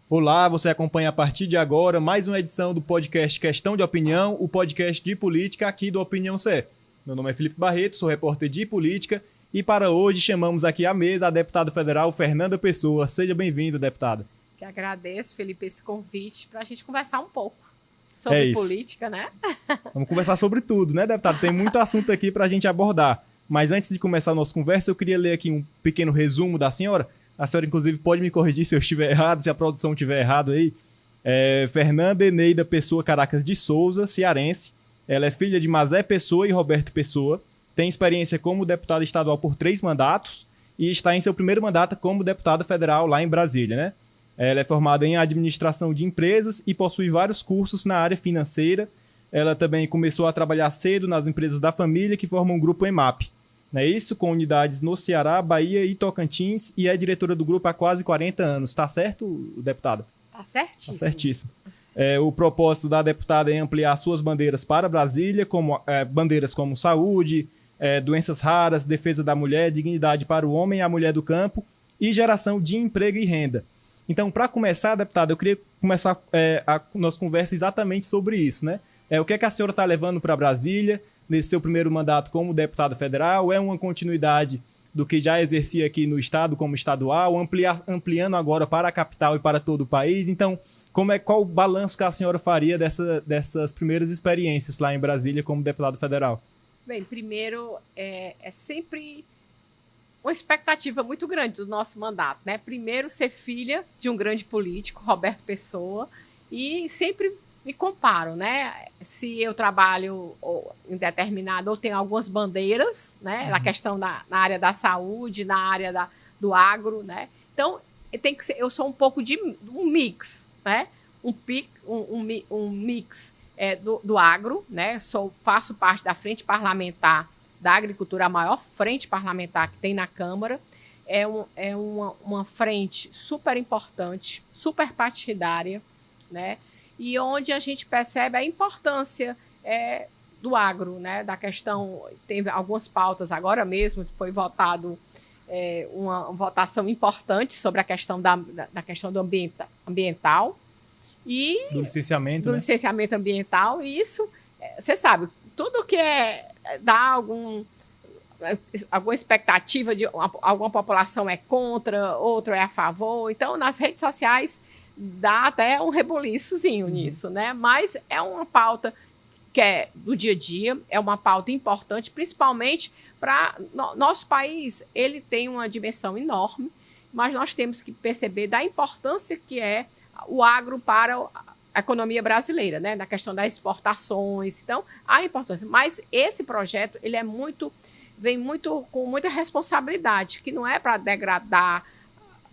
Olá, você acompanha a partir de agora mais uma edição do podcast Questão de Opinião, o podcast de política aqui do Opinião CE. Meu nome é Felipe Barreto, sou repórter de política e para hoje chamamos aqui à mesa a deputada federal Fernanda Pessoa. Seja bem-vinda, deputada. Que agradeço, Felipe, esse convite para a gente conversar um pouco sobre política, né? Vamos conversar sobre tudo, né, deputada? Tem muito assunto aqui para a gente abordar. Mas antes de começar a nossa conversa, eu queria ler aqui um pequeno resumo da senhora. A senhora, inclusive, pode me corrigir se eu estiver errado, se a produção estiver errado aí. Fernanda Eneida Pessoa Caracas de Souza, cearense. Ela é filha de Mazé Pessoa e Roberto Pessoa. Tem experiência como deputada estadual por 3 mandatos e está em seu primeiro mandato como deputada federal lá em Brasília, né? Ela é formada em administração de empresas e possui vários cursos na área financeira. Ela também começou a trabalhar cedo nas empresas da família que formam o grupo EMAP. Não é isso? Com unidades no Ceará, Bahia e Tocantins, e é diretora do grupo há quase 40 anos. Tá certo, deputada? Tá certíssimo. Tá certíssimo. O propósito da deputada é ampliar suas bandeiras para Brasília, como bandeiras como saúde, doenças raras, defesa da mulher, dignidade para o homem e a mulher do campo e geração de emprego e renda. Então, para começar, deputada, eu queria começar a nossa conversa exatamente sobre isso, né? O que é que a senhora está levando para Brasília nesse seu primeiro mandato como deputada federal? É uma continuidade do que já exercia aqui no estado como estadual, ampliando agora para a capital e para todo o país? Então, qual o balanço que a senhora faria dessas primeiras experiências lá em Brasília como deputada federal? Bem, primeiro, é sempre uma expectativa muito grande do nosso mandato, né? Primeiro, ser filha de um grande político, Roberto Pessoa, e sempre me comparo, né? Se eu trabalho em determinado, ou tenho algumas bandeiras, né? Na questão na área da saúde, na área do agro, né? Então, tem que ser, eu sou um pouco de um mix, né? Um mix do agro, né? Faço parte da frente parlamentar da agricultura, a maior frente parlamentar que tem na Câmara. É uma frente super importante, super partidária, né? E onde a gente percebe a importância do agro, né? Da questão, tem algumas pautas agora mesmo, foi votado uma votação importante sobre a questão da questão do ambiental e do licenciamento, né? Licenciamento ambiental. E isso, você sabe, tudo que dá alguma expectativa de alguma população é contra, outro é a favor. Então, nas redes sociais dá até um rebuliçozinho nisso, né? Mas é uma pauta que é do dia a dia, é uma pauta importante, principalmente para nosso país. Ele tem uma dimensão enorme, mas nós temos que perceber da importância que é o agro para a economia brasileira, né? Na questão das exportações. Então, há importância. Mas esse projeto, ele vem com muita responsabilidade, que não é para degradar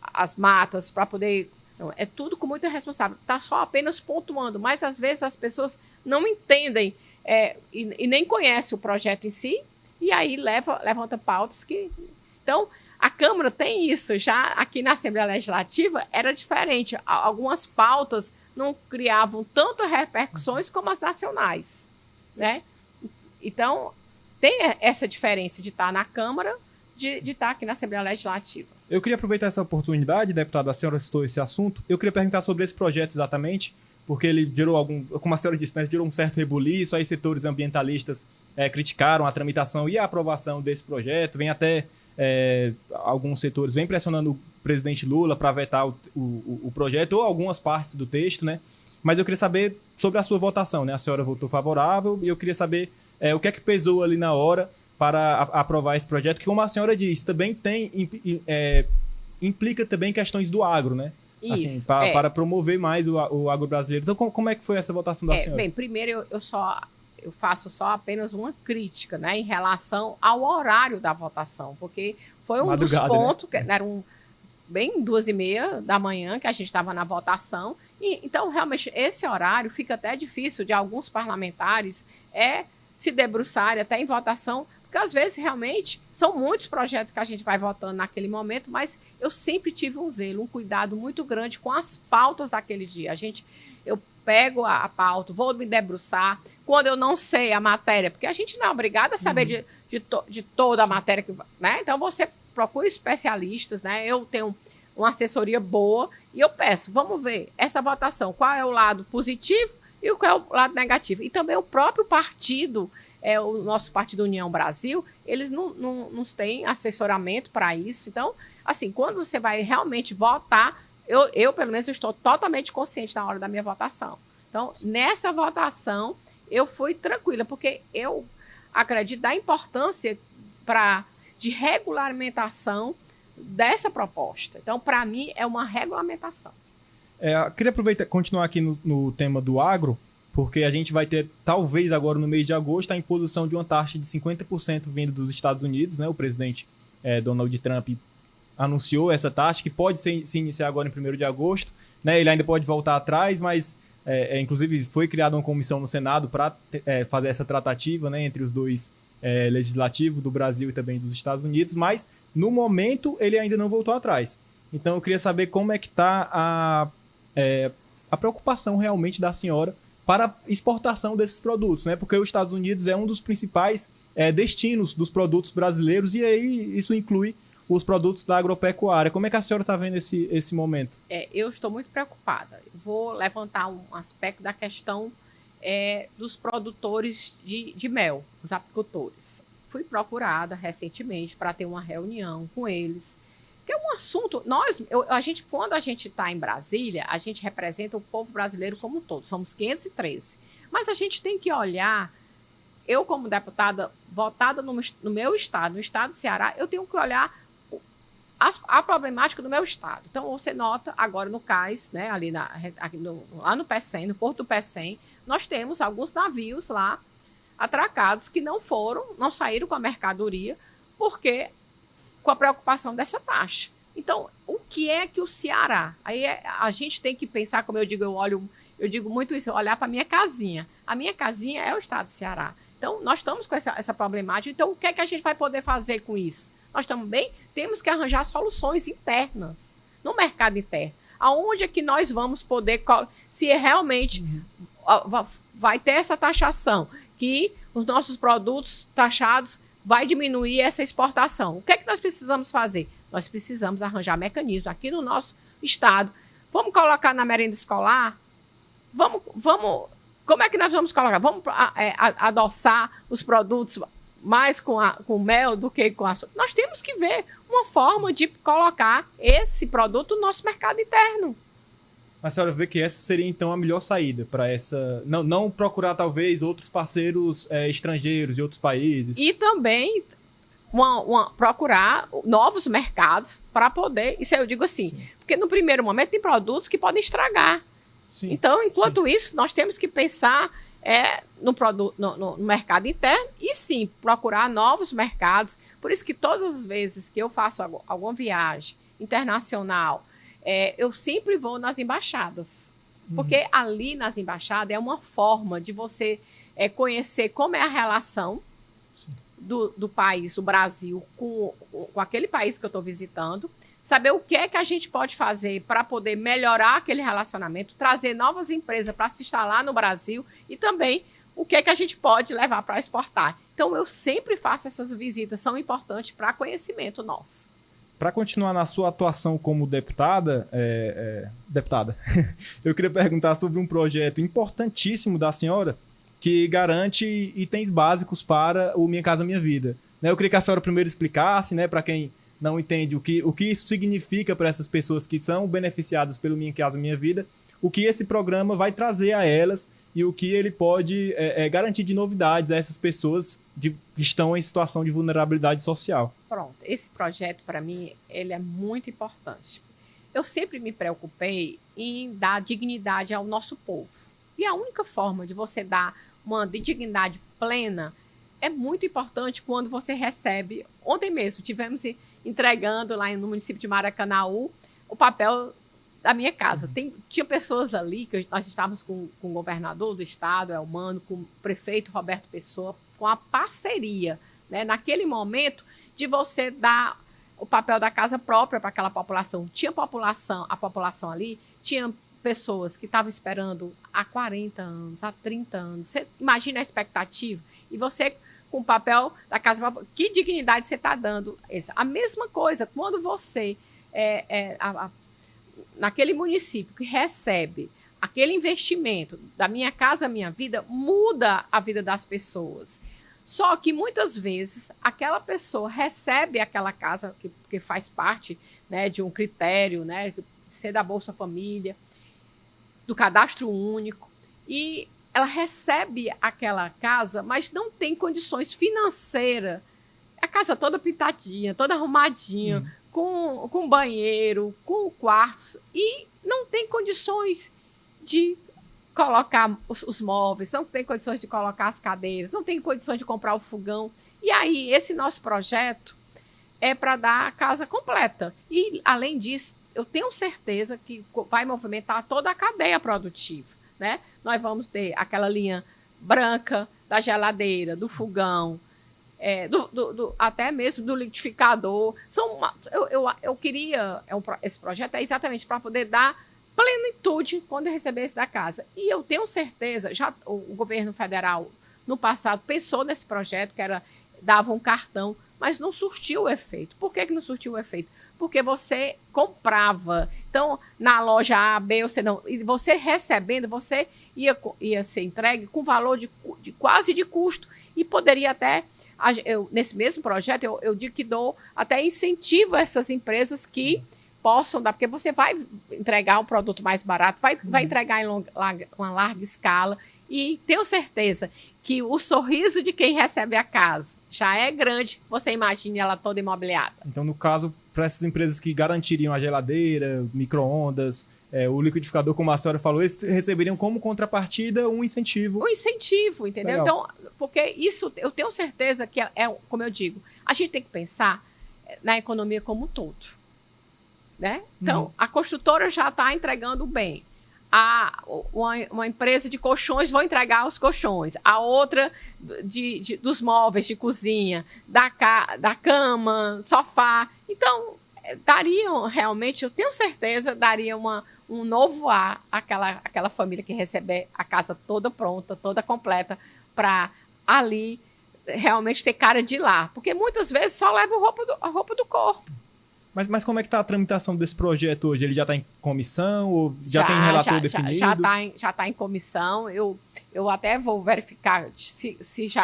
as matas, para poder... Não, é tudo com muita responsabilidade. Está só apenas pontuando, mas às vezes as pessoas não entendem e nem conhecem o projeto em si, e aí levanta pautas que... Então, a Câmara tem isso. Já aqui na Assembleia Legislativa era diferente. Algumas pautas não criavam tantas repercussões como as nacionais, né? Então, tem essa diferença de estar na Câmara, de estar aqui na Assembleia Legislativa. Eu queria aproveitar essa oportunidade, deputada, a senhora citou esse assunto. Eu queria perguntar sobre esse projeto exatamente, porque ele gerou como a senhora disse, né, gerou um certo rebuliço, aí setores ambientalistas criticaram a tramitação e a aprovação desse projeto, vem até alguns setores vêm pressionando o presidente Lula para vetar o projeto ou algumas partes do texto, né? Mas eu queria saber sobre a sua votação, né? A senhora votou favorável e eu queria saber o que é que pesou ali na hora para aprovar esse projeto, que, como a senhora disse, também implica também questões do agro, né? Isso, assim, para promover mais o agro brasileiro. Então, como é que foi essa votação da senhora? Bem, primeiro eu faço só apenas uma crítica, né, em relação ao horário da votação, porque foi um dos pontos, né? Era bem 2h30 da manhã que a gente estava na votação, e então realmente esse horário fica até difícil de alguns parlamentares se debruçarem até em votação, porque às vezes realmente são muitos projetos que a gente vai votando naquele momento, mas eu sempre tive um zelo, um cuidado muito grande com as pautas daquele dia. Eu pego a pauta, vou me debruçar, quando eu não sei a matéria, porque a gente não é obrigado a saber de toda a matéria, né? Então você procura especialistas, né? Eu tenho uma assessoria boa, e eu peço, vamos ver essa votação, qual é o lado positivo e qual é o lado negativo. E também o próprio partido, o nosso Partido União Brasil, eles não têm assessoramento para isso. Então, assim, quando você vai realmente votar, eu pelo menos, eu estou totalmente consciente na hora da minha votação. Então, nessa votação, eu fui tranquila, porque eu acredito da importância de regulamentação dessa proposta. Então, para mim, é uma regulamentação. Queria aproveitar, continuar aqui no tema do agro, porque a gente vai ter, talvez agora no mês de agosto, a imposição de uma taxa de 50% vindo dos Estados Unidos, né? O presidente Donald Trump anunciou essa taxa, que pode se iniciar agora em 1º de agosto, né? Ele ainda pode voltar atrás, mas inclusive foi criada uma comissão no Senado para fazer essa tratativa, né, entre os dois legislativos do Brasil e também dos Estados Unidos, mas no momento ele ainda não voltou atrás. Então eu queria saber como é que está a preocupação realmente da senhora para a exportação desses produtos, né? Porque os Estados Unidos é um dos principais destinos dos produtos brasileiros, e aí isso inclui os produtos da agropecuária. Como é que a senhora está vendo esse momento? Eu estou muito preocupada. Eu vou levantar um aspecto da questão dos produtores de mel, os apicultores. Fui procurada recentemente para ter uma reunião com eles, que é um assunto... Quando a gente está em Brasília, a gente representa o povo brasileiro como um todo. Somos 513. Mas a gente tem que olhar... Eu, como deputada votada no meu estado, no estado do Ceará, eu tenho que olhar a problemática do meu estado. Então, você nota agora no cais, né, lá no Pecém, no Porto do Pecém, nós temos alguns navios lá atracados que não saíram com a mercadoria, porque com a preocupação dessa taxa. Então, o que é que o Ceará... Aí a gente tem que pensar, como eu digo, eu digo muito isso, olhar para a minha casinha. A minha casinha é o estado do Ceará. Então, nós estamos com essa problemática. Então, o que é que a gente vai poder fazer com isso? Nós também temos que arranjar soluções internas, no mercado interno. Aonde é que nós vamos poder, se realmente vai ter essa taxação, que os nossos produtos taxados vai diminuir essa exportação. O que é que nós precisamos fazer? Nós precisamos arranjar mecanismos aqui no nosso estado. Vamos colocar na merenda escolar? Como é que nós vamos colocar? Vamos adoçar os produtos mais com mel do que com açúcar. Nós temos que ver uma forma de colocar esse produto no nosso mercado interno. A senhora vê que essa seria, então, a melhor saída para essa... Não procurar, talvez, outros parceiros estrangeiros de outros países. E também procurar novos mercados para poder... Isso eu digo assim, sim, porque no primeiro momento tem produtos que podem estragar. Sim, então, enquanto isso, nós temos que pensar no mercado interno e, sim, procurar novos mercados. Por isso que todas as vezes que eu faço alguma viagem internacional, eu sempre vou nas embaixadas. Porque ali nas embaixadas é uma forma de você conhecer como é a relação do país, do Brasil, com aquele país que eu estou visitando, saber o que é que a gente pode fazer para poder melhorar aquele relacionamento, trazer novas empresas para se instalar no Brasil e também o que é que a gente pode levar para exportar. Então, eu sempre faço essas visitas, são importantes para conhecimento nosso. Para continuar na sua atuação como deputada, eu queria perguntar sobre um projeto importantíssimo da senhora que garante itens básicos para o Minha Casa Minha Vida. Eu queria que a senhora primeiro explicasse, né, para quem não entende o que isso significa para essas pessoas que são beneficiadas pelo Minha Casa Minha Vida, o que esse programa vai trazer a elas e o que ele pode garantir de novidades a essas pessoas que estão em situação de vulnerabilidade social. Pronto, esse projeto, para mim, ele é muito importante. Eu sempre me preocupei em dar dignidade ao nosso povo. E a única forma de você dar uma dignidade plena é muito importante quando você recebe. Ontem mesmo, tivemos entregando lá no município de Maracanaú o papel da minha casa. Tinha pessoas ali, que nós estávamos com o governador do estado, Elmano, com o prefeito Roberto Pessoa, com a parceria, né, naquele momento, de você dar o papel da casa própria para aquela população. A população ali tinha pessoas que estavam esperando há 40 anos, há 30 anos. Você imagina a expectativa? E você, com o papel da casa própria, que dignidade você está dando? A mesma coisa, quando você naquele município que recebe aquele investimento da Minha Casa Minha Vida, muda a vida das pessoas. Só que muitas vezes aquela pessoa recebe aquela casa que faz parte, né, de um critério, né, de ser da Bolsa Família, do cadastro único, e ela recebe aquela casa, mas não tem condições financeiras. A casa toda pintadinha, toda arrumadinha, com banheiro, com quartos, e não tem condições de colocar os móveis, não tem condições de colocar as cadeiras, não tem condições de comprar o fogão. E aí, esse nosso projeto é para dar a casa completa. E, além disso, eu tenho certeza que vai movimentar toda a cadeia produtiva, né? Nós vamos ter aquela linha branca da geladeira, do fogão, até mesmo do liquidificador. Eu queria... esse projeto é exatamente para poder dar plenitude quando eu receber esse da casa. E eu tenho certeza, já o governo federal, no passado, pensou nesse projeto, dava um cartão, mas não surtiu o efeito. Por que não surtiu o efeito? Porque você comprava. Então, na loja A, B, você recebendo, você ia ser entregue com valor quase de custo. E poderia até, nesse mesmo projeto, eu digo que dou até incentivo a essas empresas que possam dar, porque você vai entregar um produto mais barato, vai entregar em uma larga escala, e tenho certeza que o sorriso de quem recebe a casa já é grande, você imagine ela toda imobiliada. Então, no caso, para essas empresas que garantiriam a geladeira, micro-ondas, o liquidificador, como a senhora falou, eles receberiam como contrapartida um incentivo. Um incentivo, entendeu? Legal. Então, porque isso, eu tenho certeza que como eu digo, a gente tem que pensar na economia como um todo. Né? Então, a construtora já está entregando bem. Uma empresa de colchões vai entregar os colchões. A outra dos móveis de cozinha, da cama, sofá. Então, dariam realmente, eu tenho certeza, daria um novo ar àquela família que receber a casa toda pronta, toda completa, para ali realmente ter cara de lar. Porque muitas vezes só leva a roupa do corpo. Mas como é que está a tramitação desse projeto hoje? Ele já está em comissão ou já tem relator definido? Já está em comissão. Eu até vou verificar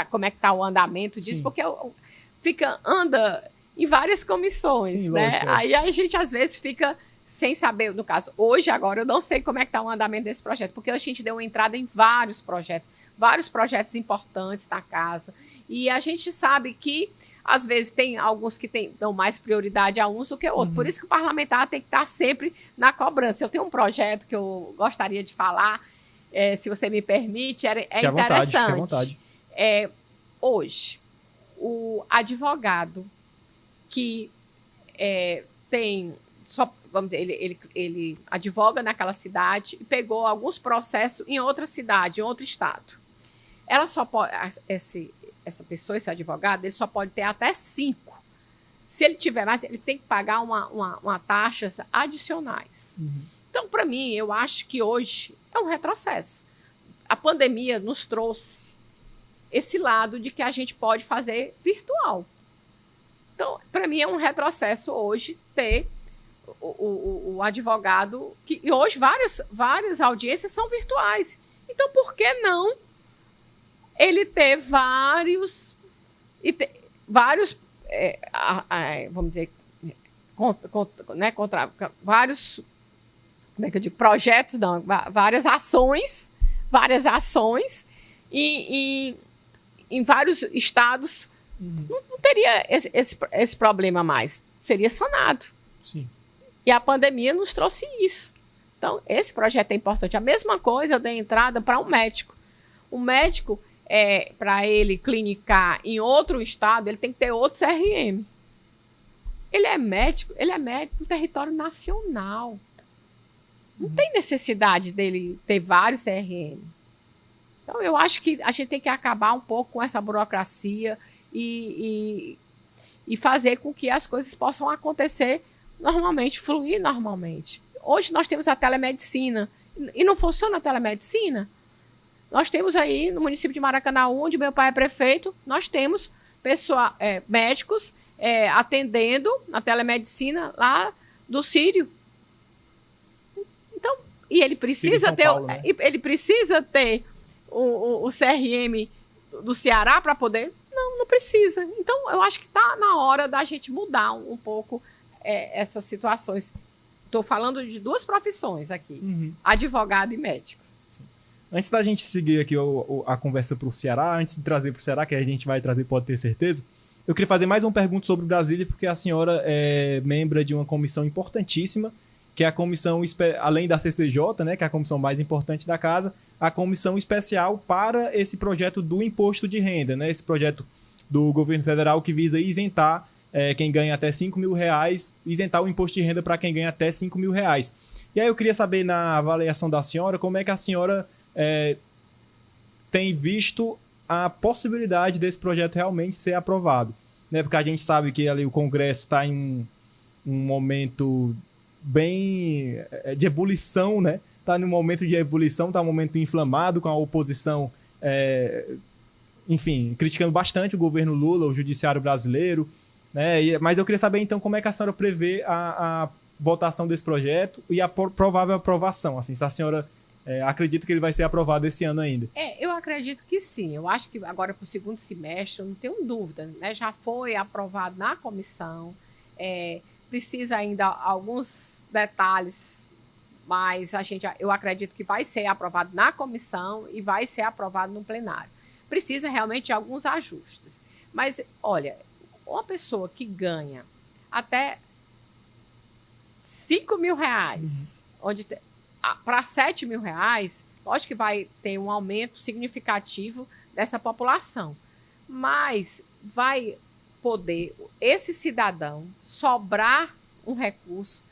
como é que está o andamento disso, porque anda em várias comissões, sim, né? Lógico. Aí a gente às vezes fica sem saber, no caso, agora eu não sei como é que está o andamento desse projeto, porque a gente deu uma entrada em vários projetos importantes na casa, e a gente sabe que às vezes tem alguns que dão mais prioridade a uns do que a outros. Por isso que o parlamentar tem que estar sempre na cobrança. Eu tenho um projeto que eu gostaria de falar, se você me permite, é interessante. Fique à vontade. Hoje, o advogado que tem... vamos dizer, ele advoga naquela cidade e pegou alguns processos em outra cidade, em outro estado. Ela só pode... Essa pessoa, esse advogado, ele só pode ter até 5. Se ele tiver mais, ele tem que pagar uma taxas adicionais. Então, para mim, eu acho que hoje é um retrocesso. A pandemia nos trouxe esse lado de que a gente pode fazer virtual. Então, para mim, é um retrocesso hoje ter o advogado... E hoje várias audiências são virtuais. Então, por que não ele ter vários, vamos dizer, vários, como é que eu digo, projetos, não, várias ações e em vários estados não teria esse problema mais, seria sanado. Sim. E a pandemia nos trouxe isso. Então, esse projeto é importante. A mesma coisa eu dei entrada para um médico. O médico... para ele clinicar em outro estado, ele tem que ter outro CRM. Ele é médico no território nacional. Não tem necessidade dele ter vários CRM. Então, eu acho que a gente tem que acabar um pouco com essa burocracia e fazer com que as coisas possam acontecer normalmente, fluir normalmente. Hoje nós temos a telemedicina. E não funciona a telemedicina? Nós temos aí, no município de Maracanã, onde meu pai é prefeito, nós temos médicos atendendo na telemedicina lá do Sírio. Então, e ele precisa ter, Paulo, né? ele precisa ter o CRM do Ceará para poder? Não precisa. Então, eu acho que está na hora da gente mudar um pouco essas situações. Estou falando de duas profissões aqui, advogado e médico. Sim. Antes da gente seguir aqui a conversa para o Ceará, antes de trazer para o Ceará, que a gente vai trazer, pode ter certeza, eu queria fazer mais uma pergunta sobre Brasília, porque a senhora é membro de uma comissão importantíssima, que é a comissão, além da CCJ, né, que é a comissão mais importante da casa, a comissão especial para esse projeto do imposto de renda, né, esse projeto do governo federal que visa isentar quem ganha até R$5.000, isentar o imposto de renda para quem ganha até R$5.000. E aí eu queria saber, na avaliação da senhora, como é que a senhora tem visto a possibilidade desse projeto realmente ser aprovado, né? Porque a gente sabe que ali o Congresso está em um momento bem de ebulição, né? Está num momento de ebulição, está um momento inflamado, com a oposição, enfim, criticando bastante o governo Lula, o judiciário brasileiro, né? Mas eu queria saber, então, como é que a senhora prevê a votação desse projeto e a provável aprovação, assim, se a senhora acredita que ele vai ser aprovado esse ano ainda. Eu acredito que sim. Eu acho que agora para o segundo semestre, eu não tenho dúvida, né? Já foi aprovado na comissão, precisa ainda alguns detalhes, mas eu acredito que vai ser aprovado na comissão e vai ser aprovado no plenário. Precisa realmente de alguns ajustes. Mas, olha, uma pessoa que ganha até R$5.000, onde para R$7.000, lógico que vai ter um aumento significativo dessa população. Mas vai poder esse cidadão sobrar um recurso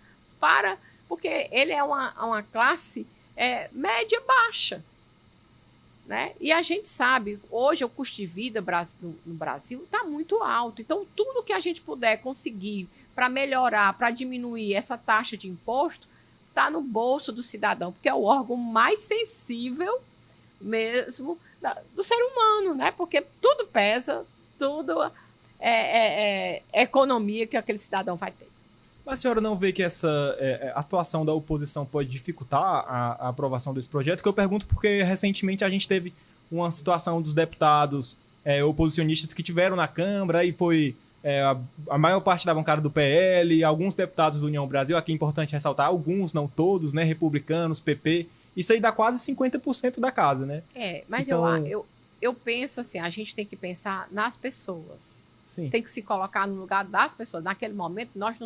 porque ele é uma classe média baixa, né? E a gente sabe, hoje o custo de vida no Brasil está muito alto. Então, tudo que a gente puder conseguir para melhorar, para diminuir essa taxa de imposto, está no bolso do cidadão, porque é o órgão mais sensível mesmo do ser humano, né? Porque tudo pesa, tudo é economia que aquele cidadão vai ter. Mas a senhora não vê que essa atuação da oposição pode dificultar a aprovação desse projeto? Que eu pergunto porque recentemente a gente teve uma situação dos deputados oposicionistas que tiveram na Câmara e foi a maior parte da bancada do PL, alguns deputados do União Brasil, aqui é importante ressaltar, alguns, não todos, né, republicanos, PP, isso aí dá quase 50% da casa, né? Mas então, eu penso assim, a gente tem que pensar nas pessoas. Sim. Tem que se colocar no lugar das pessoas. Naquele momento, nós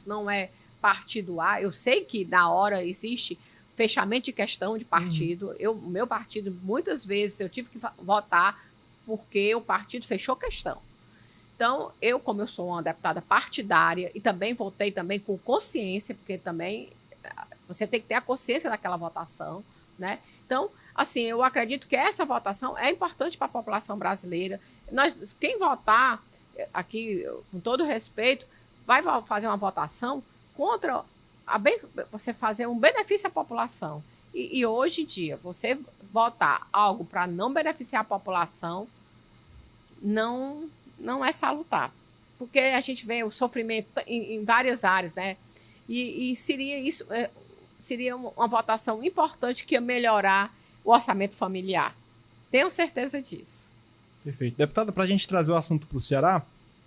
não é partido A. Eu sei que na hora existe fechamento de questão de partido. O meu partido, muitas vezes, eu tive que votar porque o partido fechou questão. Então, como eu sou uma deputada partidária e também votei também com consciência, porque também você tem que ter a consciência daquela votação, né? Então, assim, eu acredito que essa votação é importante para a população brasileira. Quem votar aqui, com todo respeito, vai fazer uma votação contra você fazer um benefício à população. E hoje em dia, você votar algo para não beneficiar a população não é salutar. Porque a gente vê o sofrimento em várias áreas, né? E seria uma votação importante que ia melhorar o orçamento familiar. Tenho certeza disso. Perfeito. Deputada, para a gente trazer o assunto para o Ceará,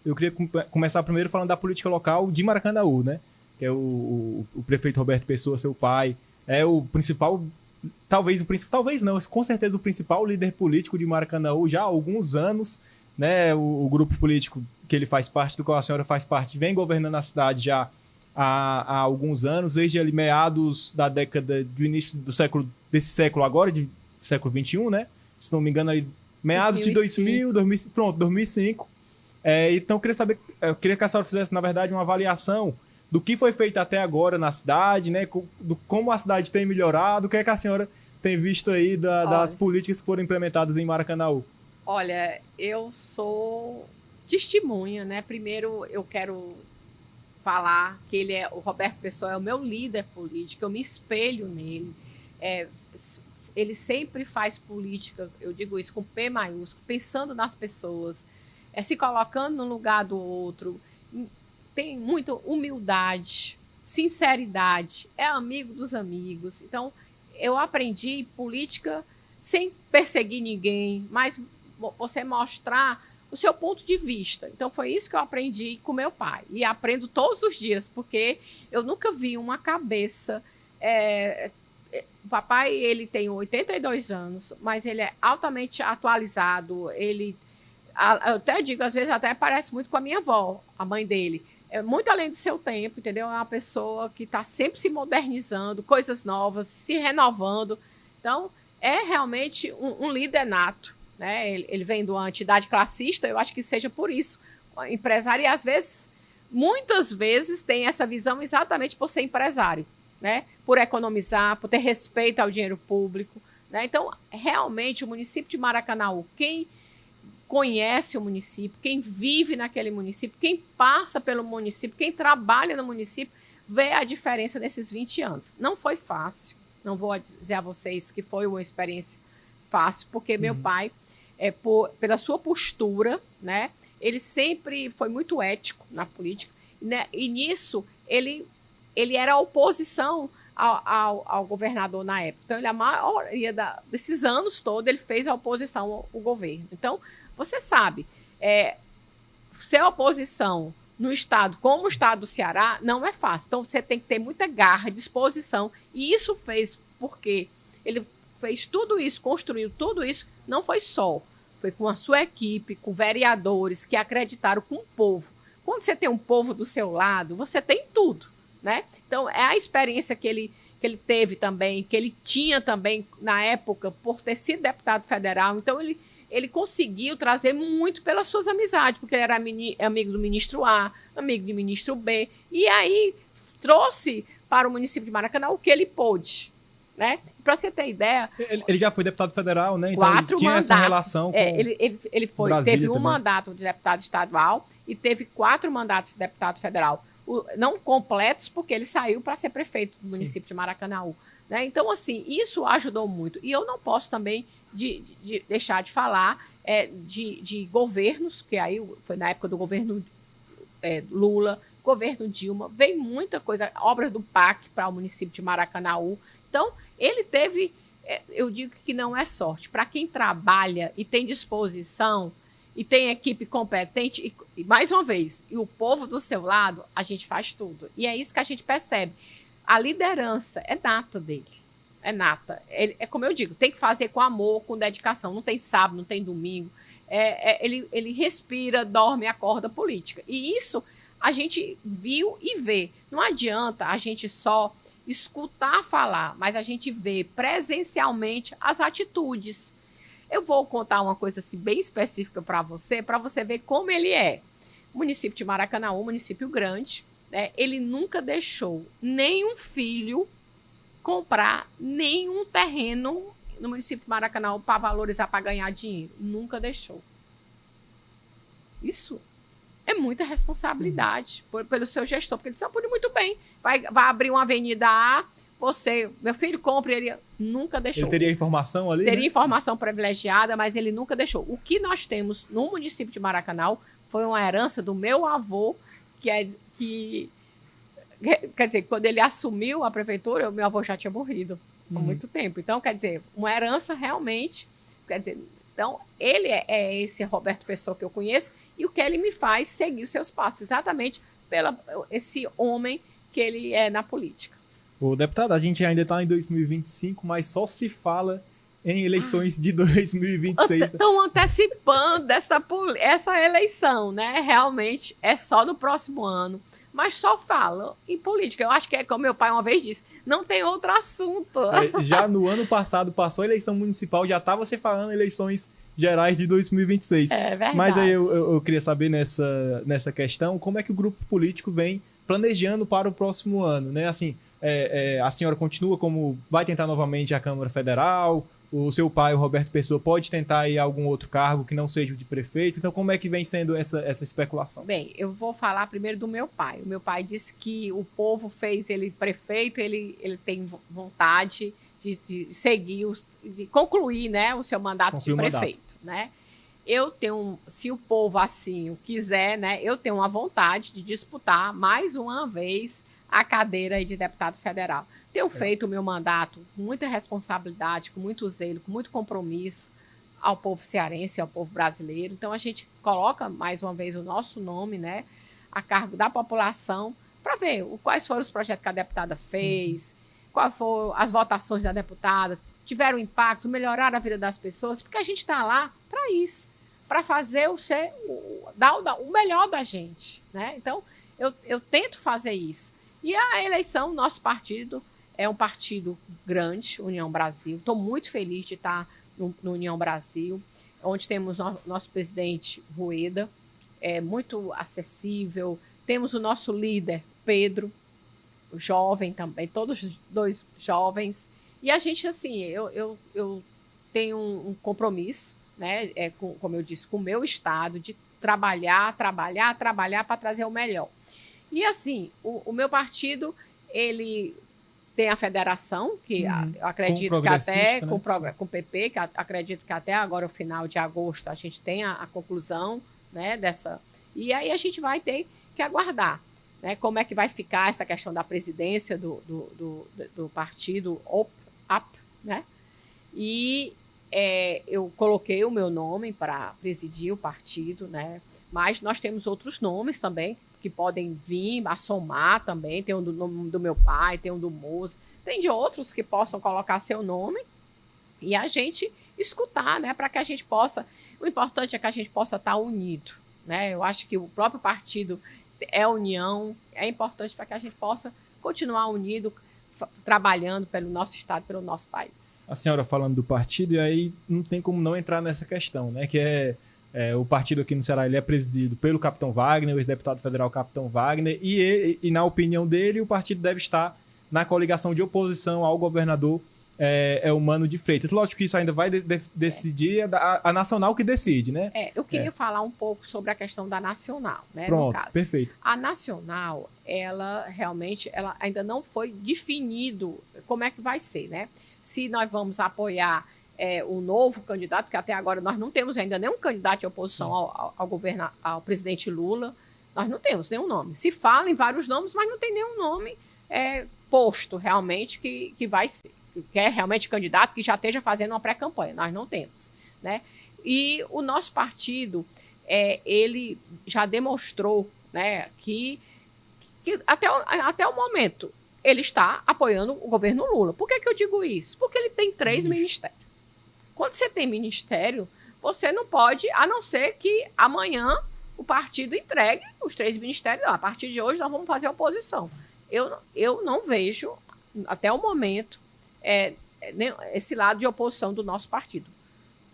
eu queria começar primeiro falando da política local de Maracanãú, né? Que é o prefeito Roberto Pessoa, seu pai, é o principal, talvez não, com certeza o principal líder político de Maracanãú já há alguns anos, né? O grupo político que ele faz parte, do qual a senhora faz parte, vem governando a cidade já há alguns anos, desde ali meados da década do início desse século agora, de século XXI, né? Se não me engano, ali, meados 2005. de 2005. Então, eu queria que a senhora fizesse, na verdade, uma avaliação do que foi feito até agora na cidade, né? Do como a cidade tem melhorado, o que é que a senhora tem visto aí das políticas que foram implementadas em Maracanãú. Olha, eu sou testemunha, né? Primeiro, eu quero falar que o Roberto Pessoa é o meu líder político, eu me espelho nele. Ele sempre faz política, eu digo isso com P maiúsculo, pensando nas pessoas, se colocando no lugar do outro, tem muita humildade, sinceridade, é amigo dos amigos. Então, eu aprendi política sem perseguir ninguém, mas você mostrar o seu ponto de vista. Então, foi isso que eu aprendi com meu pai. E aprendo todos os dias, porque eu nunca vi uma cabeça... O papai, ele tem 82 anos, mas ele é altamente atualizado. Eu até digo, às vezes até parece muito com a minha avó, a mãe dele. É muito além do seu tempo, entendeu? É uma pessoa que está sempre se modernizando, coisas novas, se renovando. Então, é realmente um líder nato, né? Ele vem de uma entidade classista, eu acho que seja por isso. Empresário, e às vezes, muitas vezes, tem essa visão exatamente por ser empresário, né? Por economizar, por ter respeito ao dinheiro público, né? Então, realmente, o município de Maracanaú, quem conhece o município, quem vive naquele município, quem passa pelo município, quem trabalha no município, vê a diferença nesses 20 anos. Não foi fácil, não vou dizer a vocês que foi uma experiência fácil, porque meu pai, pela sua postura, né, ele sempre foi muito ético na política, né, e nisso ele era oposição ao governador na época. Então, a maioria desses anos todos, ele fez a oposição ao governo. Então, você sabe, ser oposição no estado, como o estado do Ceará, não é fácil. Então, você tem que ter muita garra, disposição. E isso fez porque ele fez tudo isso, construiu tudo isso, não foi só. Foi com a sua equipe, com vereadores que acreditaram com o povo. Quando você tem um povo do seu lado, você tem tudo, né? Então, é a experiência que ele teve também, que ele tinha também na época, por ter sido deputado federal. Então, ele conseguiu trazer muito pelas suas amizades, porque ele era amigo do ministro A, amigo do ministro B, e aí trouxe para o município de Maracanã o que ele pôde, né? Para você ter ideia... Ele já foi deputado federal, né? Então, 4 ele tinha mandatos. essa relação com ele teve um mandato de deputado estadual e teve 4 mandatos de deputado federal. Não completos, porque ele saiu para ser prefeito do município de Maracanaú, né? Então, assim, isso ajudou muito. E eu não posso também de deixar de falar de governos, que aí foi na época do governo Lula, governo Dilma, veio muita coisa, obras do PAC para o município de Maracanaú. Então, ele teve, eu digo que não é sorte. Para quem trabalha e tem disposição, e tem equipe competente, e mais uma vez, e o povo do seu lado, a gente faz tudo. E é isso que a gente percebe. A liderança é nata dele. É nata. É como eu digo, tem que fazer com amor, com dedicação. Não tem sábado, não tem domingo. Ele respira, dorme, acorda política. E isso a gente viu e vê. Não adianta a gente só escutar falar, mas a gente vê presencialmente as atitudes. Eu vou contar uma coisa assim, bem específica para você ver como ele é. O município de Maracanã, um município grande, né, ele nunca deixou nenhum filho comprar nenhum terreno no município de Maracanã para valorizar, para ganhar dinheiro. Nunca deixou. Isso é muita responsabilidade pelo seu gestor, porque ele sabe muito bem. Vai abrir uma avenida A, meu filho compra, ele nunca deixou. Ele teria informação ali? Teria, né? informação privilegiada, mas ele nunca deixou. O que nós temos no município de Maracanã foi uma herança do meu avô, quer dizer, quando ele assumiu a prefeitura, o meu avô já tinha morrido há muito tempo. Então, quer dizer, uma herança realmente, quer dizer, então, ele é esse Roberto Pessoa que eu conheço, e o que ele me faz seguir os seus passos, exatamente esse homem que ele é na política. O deputado, a gente ainda está em 2025, mas só se fala em eleições de 2026. Estão antecipando essa eleição, né? Realmente é só no próximo ano. Mas só falam em política. Eu acho que é como meu pai uma vez disse, não tem outro assunto. Já no ano passado passou a eleição municipal, já estava se falando em eleições gerais de 2026. É verdade. Mas aí eu queria saber nessa questão, como é que o grupo político vem planejando para o próximo ano, né? Assim, a senhora continua vai tentar novamente a Câmara Federal, o seu pai, o Roberto Pessoa, pode tentar ir a algum outro cargo que não seja o de prefeito. Então, como é que vem sendo essa especulação? Bem, eu vou falar primeiro do meu pai. O meu pai disse que o povo fez ele prefeito, ele tem vontade de seguir, de concluir, né, o seu mandato de prefeito, né? Eu tenho, se o povo assim o quiser, né, eu tenho uma vontade de disputar mais uma vez a cadeira aí de deputado federal. Tenho feito o meu mandato com muita responsabilidade, com muito zelo, com muito compromisso ao povo cearense, ao povo brasileiro. Então, a gente coloca, mais uma vez, o nosso nome, né, a cargo da população, para ver quais foram os projetos que a deputada fez, quais foram as votações da deputada, tiveram impacto, melhoraram a vida das pessoas, porque a gente está lá para isso, para fazer dar o melhor da gente, né? Então, eu tento fazer isso. E a eleição, nosso partido é um partido grande, União Brasil. Estou muito feliz de estar no União Brasil, onde temos nosso presidente Rueda, muito acessível. Temos o nosso líder, Pedro, jovem também, todos os dois jovens. E a gente, assim, eu tenho um compromisso, né, como eu disse, com o meu estado, de trabalhar para trazer o melhor. E, assim, o meu partido, ele tem a federação, que eu acredito que até, né? com o PP, que acredito que até agora, no final de agosto, a gente tem a conclusão, né, dessa... E aí a gente vai ter que aguardar, né, como é que vai ficar essa questão da presidência do partido UP, né? E eu coloquei o meu nome para presidir o partido, né? Mas nós temos outros nomes também que podem vir a somar também. Tem o nome do meu pai, tem o do Moza, tem de outros que possam colocar seu nome e a gente escutar, né? Para que a gente possa... O importante é que a gente possa estar unido, né? Eu acho que o próprio partido é união, é importante para que a gente possa continuar unido, trabalhando pelo nosso estado, pelo nosso país. A senhora falando do partido, e aí não tem como não entrar nessa questão, né? Que o partido aqui no Ceará, ele é presidido pelo Capitão Wagner, o ex-deputado federal Capitão Wagner, e na opinião dele, o partido deve estar na coligação de oposição ao governador Eumano de Freitas. Lógico que isso ainda vai decidir, a nacional que decide, né? Eu queria falar um pouco sobre a questão da nacional, né? Pronto, no caso. Perfeito. A nacional, ela ainda não foi definido como é que vai ser, né? Se nós vamos apoiar o novo candidato, porque até agora nós não temos ainda nenhum candidato de oposição ao presidente Lula, nós não temos nenhum nome. Se fala em vários nomes, mas não tem nenhum nome posto realmente que vai ser, que é realmente candidato que já esteja fazendo uma pré-campanha. Nós não temos, né? E o nosso partido, ele já demonstrou, né, que até o momento ele está apoiando o governo Lula. Por que eu digo isso? Porque ele tem 3 ministérios. Quando você tem ministério, você não pode, a não ser que amanhã o partido entregue os 3 ministérios. A partir de hoje nós vamos fazer oposição. Eu não vejo, até o momento, esse lado de oposição do nosso partido.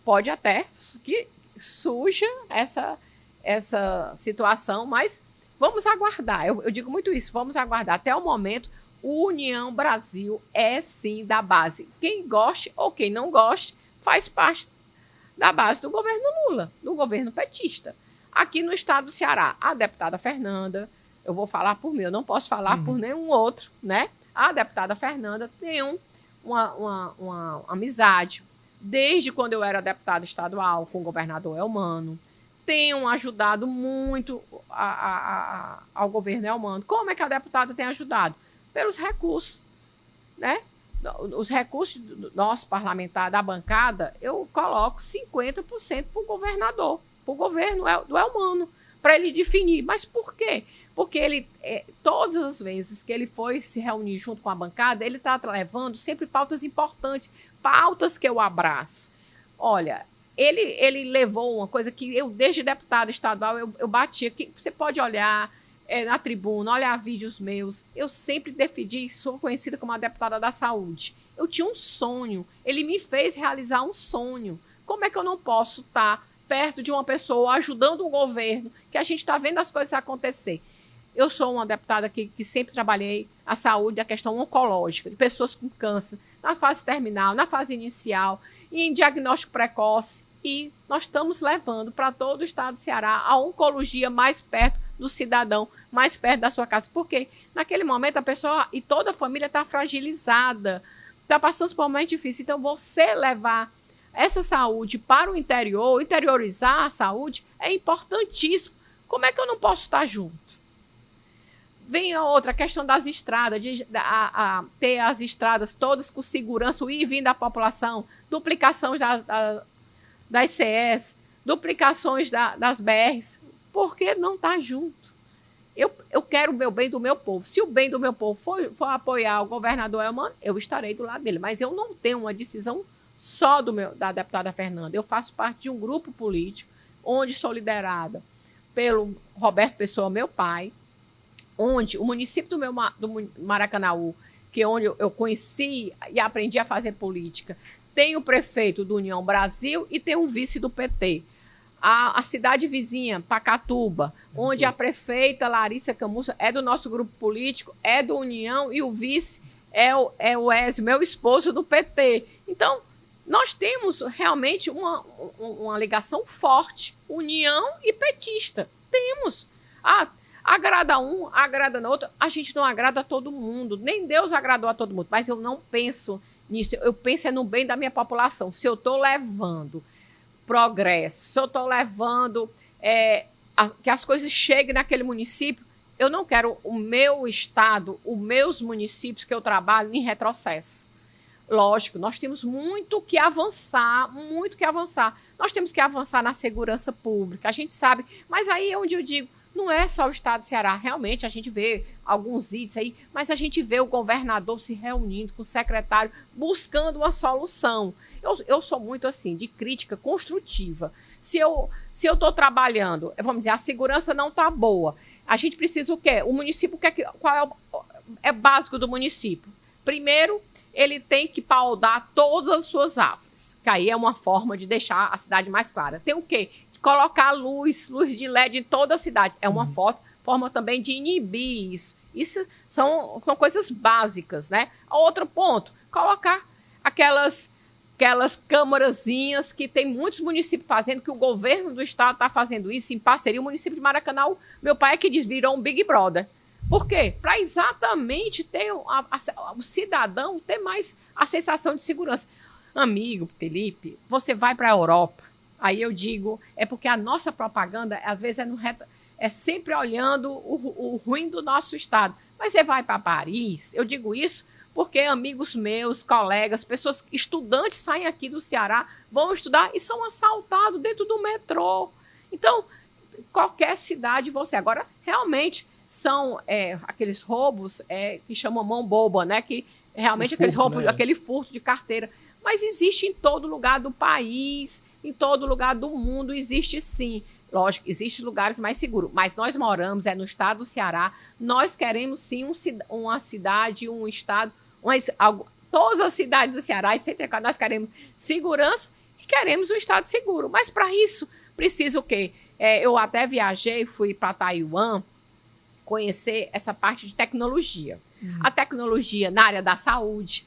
Pode até que surja essa situação, mas vamos aguardar. Eu digo muito isso, vamos aguardar. Até o momento, o União Brasil é sim da base. Quem goste ou quem não goste, faz parte da base do governo Lula, do governo petista. Aqui no estado do Ceará, a deputada Fernanda, eu vou falar por mim, eu não posso falar por nenhum outro, né? A deputada Fernanda tem uma amizade, desde quando eu era deputada estadual com o governador Eumano, tenham ajudado muito ao governo Eumano. Como é que a deputada tem ajudado? Pelos recursos, né? Os recursos do nosso parlamentar, da bancada, eu coloco 50% para o governador, para o governo do Eumano, para ele definir. Mas por quê? Porque ele, todas as vezes que ele foi se reunir junto com a bancada, ele está levando sempre pautas importantes, pautas que eu abraço. Olha, ele levou uma coisa que eu, desde deputada estadual, eu batia, que você pode olhar na tribuna, olhar vídeos meus, eu sempre defendi, sou conhecida como a deputada da saúde. Eu tinha um sonho, ele me fez realizar um sonho. Como é que eu não posso estar perto de uma pessoa ajudando o governo, que a gente está vendo as coisas acontecer? Eu sou uma deputada que sempre trabalhei a saúde, a questão oncológica, de pessoas com câncer, na fase terminal, na fase inicial, e em diagnóstico precoce. E nós estamos levando para todo o estado do Ceará a oncologia mais perto do cidadão, mais perto da sua casa. Porque naquele momento a pessoa e toda a família está fragilizada, está passando por um momento difícil. Então, você levar essa saúde para o interior, interiorizar a saúde, é importantíssimo. Como é que eu não posso estar junto? Vem a outra questão das estradas, ter as estradas todas com segurança, o ir e vir da população, duplicações das CS, duplicações das BRs. Por que não está junto? Eu quero o meu bem do meu povo. Se o bem do meu povo for apoiar o governador Elmano, eu estarei do lado dele. Mas eu não tenho uma decisão só da deputada Fernanda. Eu faço parte de um grupo político, onde sou liderada pelo Roberto Pessoa, meu pai, onde o município do Maracanaú, que é onde eu conheci e aprendi a fazer política, tem o prefeito do União Brasil e tem um vice do PT. A cidade vizinha, Pacatuba, onde a prefeita Larissa Camussa é do nosso grupo político, é do União, e o vice é o Ézio, meu esposo, do PT. Então, nós temos realmente uma ligação forte, União e petista. Temos. Agrada um, agrada no outro. A gente não agrada a todo mundo. Nem Deus agradou a todo mundo. Mas eu não penso nisso. Eu penso no bem da minha população. Se eu estou levando progresso, se eu estou levando que as coisas cheguem naquele município, eu não quero o meu estado, os meus municípios que eu trabalho em retrocesso. Lógico, nós temos muito que avançar, muito que avançar. Nós temos que avançar na segurança pública, a gente sabe, mas aí é onde eu digo, não é só o estado do Ceará, realmente a gente vê alguns índices aí, mas a gente vê o governador se reunindo com o secretário, buscando uma solução. Eu sou muito assim, de crítica construtiva. Se eu estou trabalhando, vamos dizer, a segurança não está boa, a gente precisa o quê? O município, qual é básico do município? Primeiro, ele tem que paudar todas as suas árvores, que aí é uma forma de deixar a cidade mais clara. Tem o quê? Colocar luz de LED em toda a cidade. É uma forma também de inibir isso. Isso são coisas básicas, né? Outro ponto, colocar aquelas câmarazinhas que tem muitos municípios fazendo, que o governo do estado está fazendo isso em parceria. O município de Maracanaú, meu pai é que diz, virou um Big Brother. Por quê? Para exatamente ter o cidadão ter mais a sensação de segurança. Amigo Felipe, você vai para a Europa, aí eu digo, é porque a nossa propaganda, às vezes, é sempre olhando o ruim do nosso estado. Mas você vai para Paris, eu digo isso porque amigos meus, colegas, pessoas, estudantes saem aqui do Ceará, vão estudar e são assaltados dentro do metrô. Então, qualquer cidade você... Agora, realmente, são aqueles roubos que chamam mão boba, né? Que realmente aqueles roubos, né? Aquele furto de carteira. Mas existe em todo lugar do país, em todo lugar do mundo, existe sim. Lógico, existem lugares mais seguros, mas nós moramos no estado do Ceará, nós queremos sim uma cidade, um estado, todas as cidades do Ceará, nós queremos segurança e queremos um estado seguro. Mas para isso, precisa o quê? Eu até viajei, fui para Taiwan, conhecer essa parte de tecnologia. A tecnologia na área da saúde,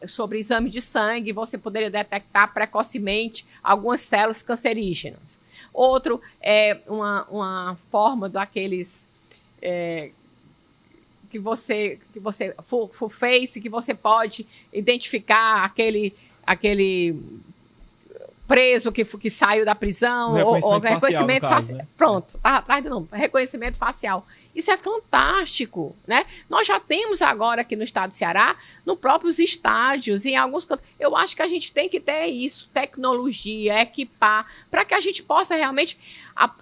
sobre exame de sangue, você poderia detectar precocemente algumas células cancerígenas. Outro é uma forma daqueles que você full face, que você pode identificar aquele preso que saiu da prisão, ou reconhecimento facial. Né? Pronto, tá atrás do nome, reconhecimento facial. Isso é fantástico, né? Nós já temos agora aqui no estado do Ceará, nos próprios estádios, em alguns cantos. Eu acho que a gente tem que ter isso, tecnologia, equipar, para que a gente possa realmente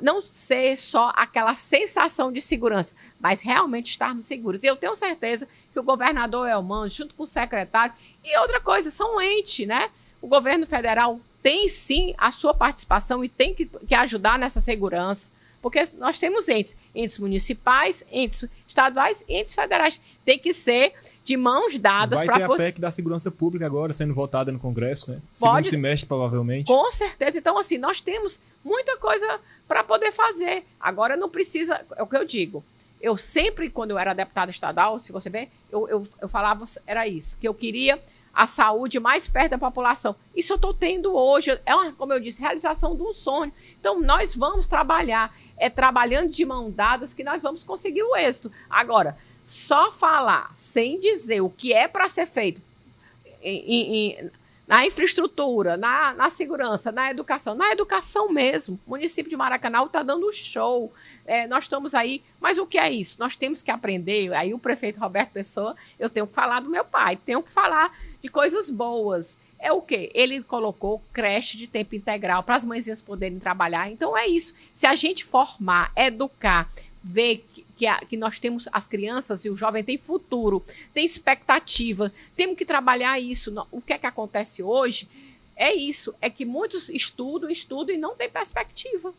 não ser só aquela sensação de segurança, mas realmente estarmos seguros. E eu tenho certeza que o governador Elmano, junto com o secretário, e outra coisa, são entes, né? O governo federal tem sim a sua participação e tem que ajudar nessa segurança, porque nós temos entes municipais, entes estaduais e entes federais. Tem que ser de mãos dadas. Vai ter a PEC da segurança pública agora sendo votada no Congresso, né? Segundo semestre, provavelmente. Com certeza. Então, assim, nós temos muita coisa para poder fazer. Agora não precisa, é o que eu digo. Eu sempre, quando eu era deputada estadual, se você ver, eu falava, era isso, que eu queria a saúde mais perto da população. Isso eu estou tendo hoje. Como eu disse, realização de um sonho. Então, nós vamos trabalhar. É trabalhando de mão dadas que nós vamos conseguir o êxito. Agora, só falar sem dizer o que é para ser feito na infraestrutura, na segurança, na educação mesmo. O município de Maracanã está dando show. Nós estamos aí, mas o que é isso? Nós temos que aprender. Aí o prefeito Roberto Pessoa, eu tenho que falar do meu pai, tenho que falar de coisas boas. É o quê? Ele colocou creche de tempo integral para as mãezinhas poderem trabalhar. Então é isso. Se a gente formar, educar, ver que nós temos as crianças e o jovem tem futuro, tem expectativa, temos que trabalhar isso. O que é que acontece hoje é isso, é que muitos estudam e não tem perspectiva.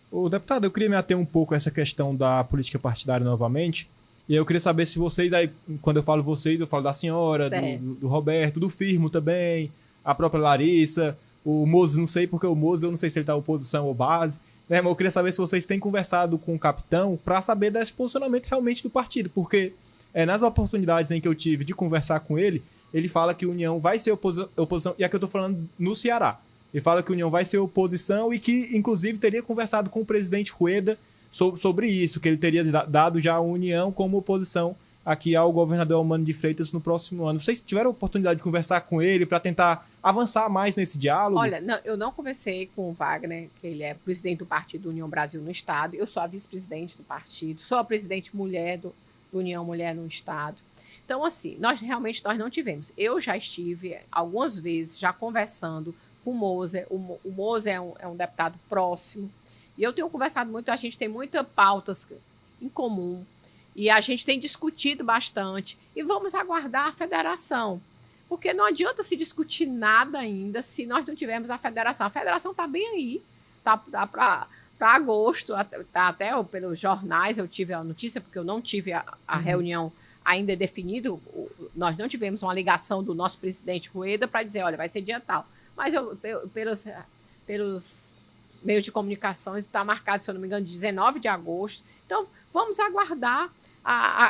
O deputado, eu queria me ater um pouco a essa questão da política partidária novamente, e aí eu queria saber se vocês, aí, quando eu falo vocês, eu falo da senhora, do Roberto, do Firmo também, a própria Larissa, o Moses, não sei, porque o Moses, eu não sei se ele tá oposição ou base, né, mas eu queria saber se vocês têm conversado com o capitão para saber desse posicionamento realmente do partido, porque nas oportunidades em que eu tive de conversar com ele, ele fala que a União vai ser oposição, e aqui eu tô falando no Ceará, ele fala que a União vai ser oposição e que, inclusive, teria conversado com o presidente Rueda sobre isso, que ele teria dado já a União como oposição aqui ao governador Eumano de Freitas no próximo ano. Vocês tiveram a oportunidade de conversar com ele para tentar avançar mais nesse diálogo? Olha, eu não conversei com o Wagner, que ele é presidente do Partido União Brasil no Estado. Eu sou a vice-presidente do partido, sou a presidente mulher do União Mulher no Estado. Então, assim, nós não tivemos. Eu já estive algumas vezes já conversando com o Moser. O Moser é um deputado próximo. E eu tenho conversado muito, a gente tem muitas pautas em comum. E a gente tem discutido bastante. E vamos aguardar a federação. Porque não adianta se discutir nada ainda se nós não tivermos a federação. A federação está bem aí. Está para agosto. Tá até pelos jornais eu tive a notícia, porque eu não tive a reunião ainda definida. Nós não tivemos uma ligação do nosso presidente Rueda para dizer, olha, vai ser dia tal. Mas pelos meios de comunicação está marcado, se eu não me engano, 19 de agosto. Então, vamos aguardar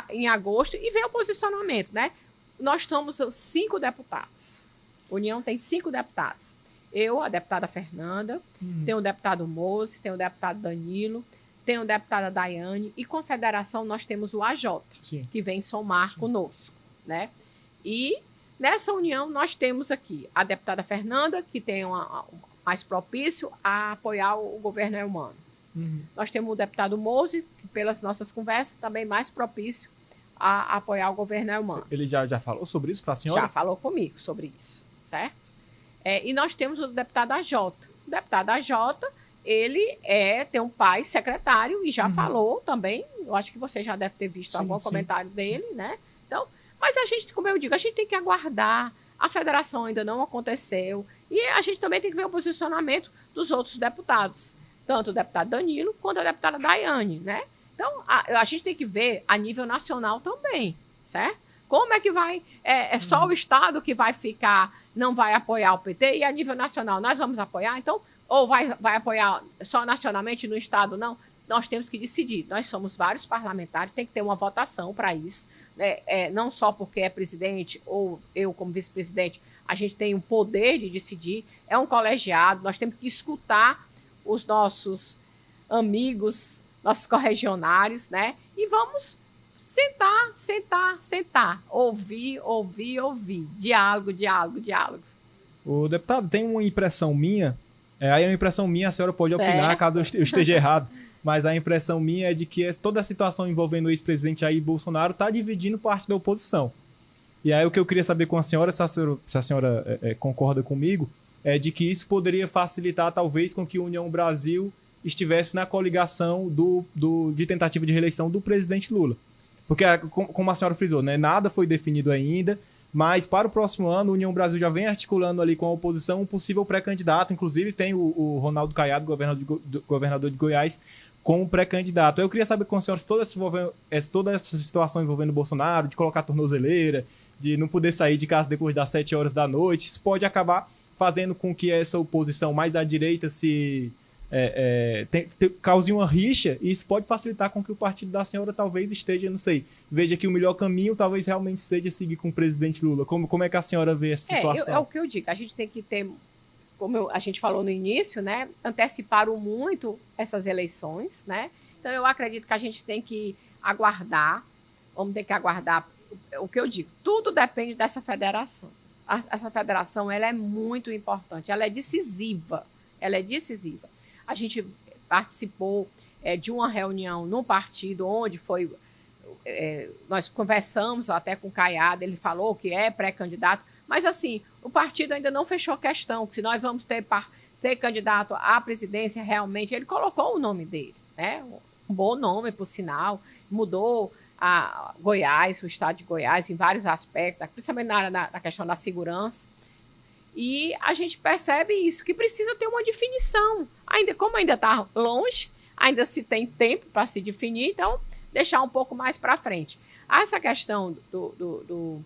em agosto e ver o posicionamento, né? Nós estamos 5 deputados. A União tem 5 deputados. Eu, a deputada Fernanda, tem o deputado Moço, tem o deputado Danilo, tem o deputada Daiane, e com a federação nós temos o AJ, Sim. que vem somar conosco, né? E nessa união nós temos aqui a deputada Fernanda, que tem mais propício a apoiar o governo Eumano. Nós temos o deputado Mose, que pelas nossas conversas também mais propício a apoiar o governo Eumano. Ele já falou sobre isso para a senhora? Já falou comigo sobre isso, certo? E nós temos o deputado AJ. O deputado AJ, ele tem um pai secretário e já falou também, eu acho que você já deve ter visto algum comentário dele, né? Então, mas a gente, como eu digo, a gente tem que aguardar. A federação ainda não aconteceu e a gente também tem que ver o posicionamento dos outros deputados, tanto o deputado Danilo quanto a deputada Daiane, né? Então, a gente tem que ver a nível nacional também, certo? Como é que vai... É só o Estado que vai ficar, não vai apoiar o PT, e a nível nacional nós vamos apoiar, então, ou vai apoiar só nacionalmente no Estado, não? Nós temos que decidir. Nós somos vários parlamentares, tem que ter uma votação para isso, né? Não só porque é presidente ou eu como vice-presidente, a gente tem o poder de decidir, é um colegiado, nós temos que escutar os nossos amigos, nossos correligionários, né? E vamos sentar, ouvir. Diálogo. O deputado, tem uma impressão minha, aí é uma impressão minha, a senhora pode opinar caso eu esteja errado, mas a impressão minha é de que toda a situação envolvendo o ex-presidente Jair Bolsonaro está dividindo parte da oposição. E aí o que eu queria saber com a senhora, se a senhora concorda comigo, é de que isso poderia facilitar, talvez, com que a União Brasil estivesse na coligação de tentativa de reeleição do presidente Lula. Porque, como a senhora frisou, né, nada foi definido ainda, mas para o próximo ano, a União Brasil já vem articulando ali com a oposição um possível pré-candidato, inclusive tem o Ronaldo Caiado, governador de Goiás, como pré-candidato. Eu queria saber com a senhora se toda essa situação envolvendo o Bolsonaro, de colocar tornozeleira, de não poder sair de casa depois das 7 horas da noite, isso pode acabar fazendo com que essa oposição mais à direita cause uma rixa, e isso pode facilitar com que o partido da senhora talvez esteja, não sei, veja que o melhor caminho talvez realmente seja seguir com o presidente Lula. Como é que a senhora vê essa situação? É o que eu digo, a gente tem que ter, como a gente falou no início, né, anteciparam muito essas eleições, né? Então eu acredito que a gente tem que aguardar, vamos ter que aguardar, o que eu digo, tudo depende dessa federação. essa federação ela é muito importante, ela é decisiva. Ela é decisiva. A gente participou de uma reunião no partido, onde nós conversamos até com o Caiado, ele falou que é pré-candidato, mas assim, o partido ainda não fechou questão, que se nós vamos ter candidato à presidência realmente, ele colocou o nome dele, né? Um bom nome, por sinal, mudou a Goiás, o estado de Goiás, em vários aspectos, principalmente na questão da segurança. E a gente percebe isso, que precisa ter uma definição. Como ainda está longe, ainda se tem tempo para se definir, então deixar um pouco mais para frente. Essa questão do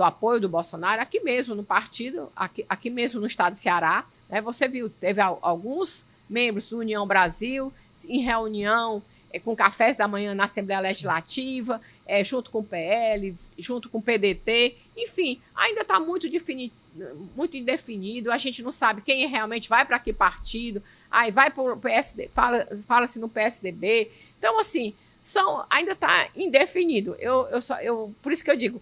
apoio do Bolsonaro, aqui mesmo no partido, aqui mesmo no estado de Ceará, né, você viu, teve alguns membros do União Brasil em reunião, com cafés da manhã na Assembleia Legislativa, junto com o PL, junto com o PDT, enfim, ainda está muito indefinido, a gente não sabe quem realmente vai para que partido, aí vai para o PSD, fala-se no PSDB, então assim, ainda está indefinido, por isso que eu digo,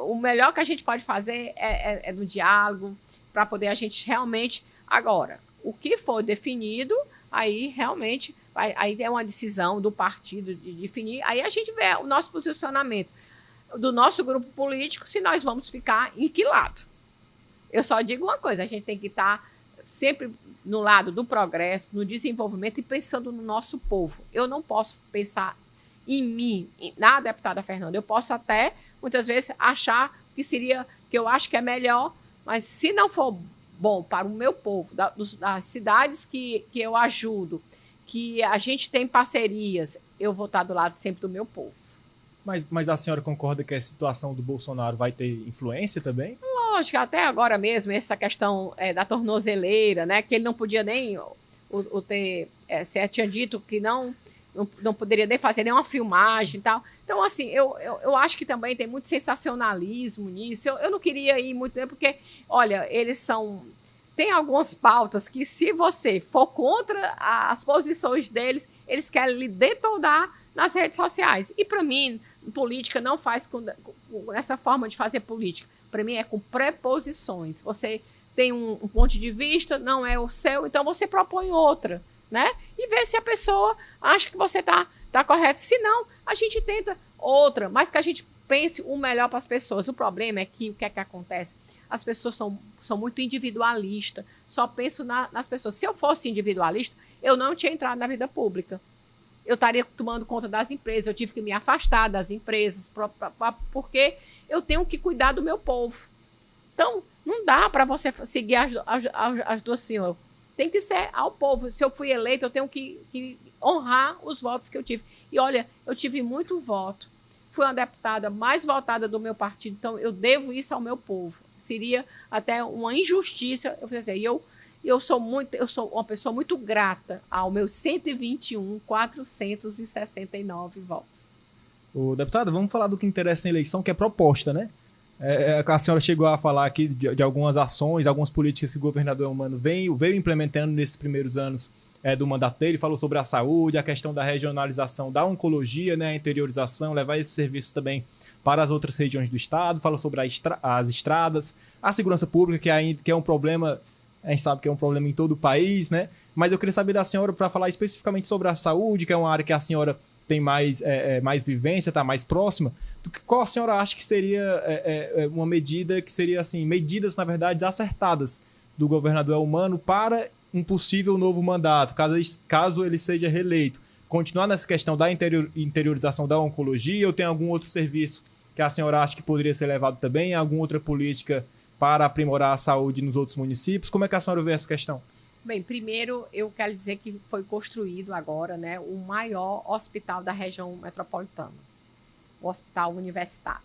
o melhor que a gente pode fazer é no diálogo, para poder a gente realmente, agora, o que for definido, aí realmente, aí é uma decisão do partido de definir, aí a gente vê o nosso posicionamento do nosso grupo político, se nós vamos ficar em que lado. Eu só digo uma coisa, a gente tem que estar sempre no lado do progresso, no desenvolvimento e pensando no nosso povo. Eu não posso pensar em mim, na deputada Fernanda, eu posso até, muitas vezes, achar que eu acho que é melhor, mas se não for bom para o meu povo, das cidades que eu ajudo, que a gente tem parcerias, eu vou estar do lado sempre do meu povo. Mas a senhora concorda que a situação do Bolsonaro vai ter influência também? Lógico, até agora mesmo, essa questão da tornozeleira, né, que ele não podia nem você tinha dito que não poderia nem fazer nenhuma filmagem e tal. Então, assim, eu acho que também tem muito sensacionalismo nisso. Eu não queria ir muito tempo, porque, olha, tem algumas pautas que, se você for contra as posições deles, eles querem lhe detonar nas redes sociais. E, para mim, política não faz com essa forma de fazer política. Para mim, é com preposições. Você tem um ponto de vista, não é o seu, então você propõe outra, né? E vê se a pessoa acha que você tá correto. Se não, a gente tenta outra, mas que a gente pense o melhor para as pessoas. O problema é que o que é que acontece? As pessoas são muito individualistas, só penso nas pessoas. Se eu fosse individualista, eu não tinha entrado na vida pública. Eu estaria tomando conta das empresas, eu tive que me afastar das empresas, porque eu tenho que cuidar do meu povo. Então, não dá para você seguir as duas senhoras. Tem que ser ao povo. Se eu fui eleito, eu tenho que honrar os votos que eu tive. E olha, eu tive muito voto. Fui uma deputada mais votada do meu partido, então eu devo isso ao meu povo. Seria até uma injustiça eu fazer. Eu sou uma pessoa muito grata aos meus 121.469 votos. Ô, deputada, vamos falar do que interessa em eleição, que é proposta, né? A senhora chegou a falar aqui de algumas ações, algumas políticas que o governador Eumano veio implementando nesses primeiros anos do mandato dele, falou sobre a saúde, a questão da regionalização da oncologia, né, a interiorização, levar esse serviço também para as outras regiões do estado, falou sobre as estradas, a segurança pública, que é um problema, a gente sabe que é um problema em todo o país, né? Mas eu queria saber da senhora para falar especificamente sobre a saúde, que é uma área que a senhora tem mais vivência, está mais próxima. Qual a senhora acha que seria uma medida que seria, assim, medidas, na verdade, acertadas do governador Eumano para um possível novo mandato, caso ele seja reeleito? Continuar nessa questão da interiorização da oncologia, ou tem algum outro serviço que a senhora acha que poderia ser levado também? Alguma outra política para aprimorar a saúde nos outros municípios? Como é que a senhora vê essa questão? Bem, primeiro eu quero dizer que foi construído agora, né, o maior hospital da região metropolitana, o Hospital Universitário,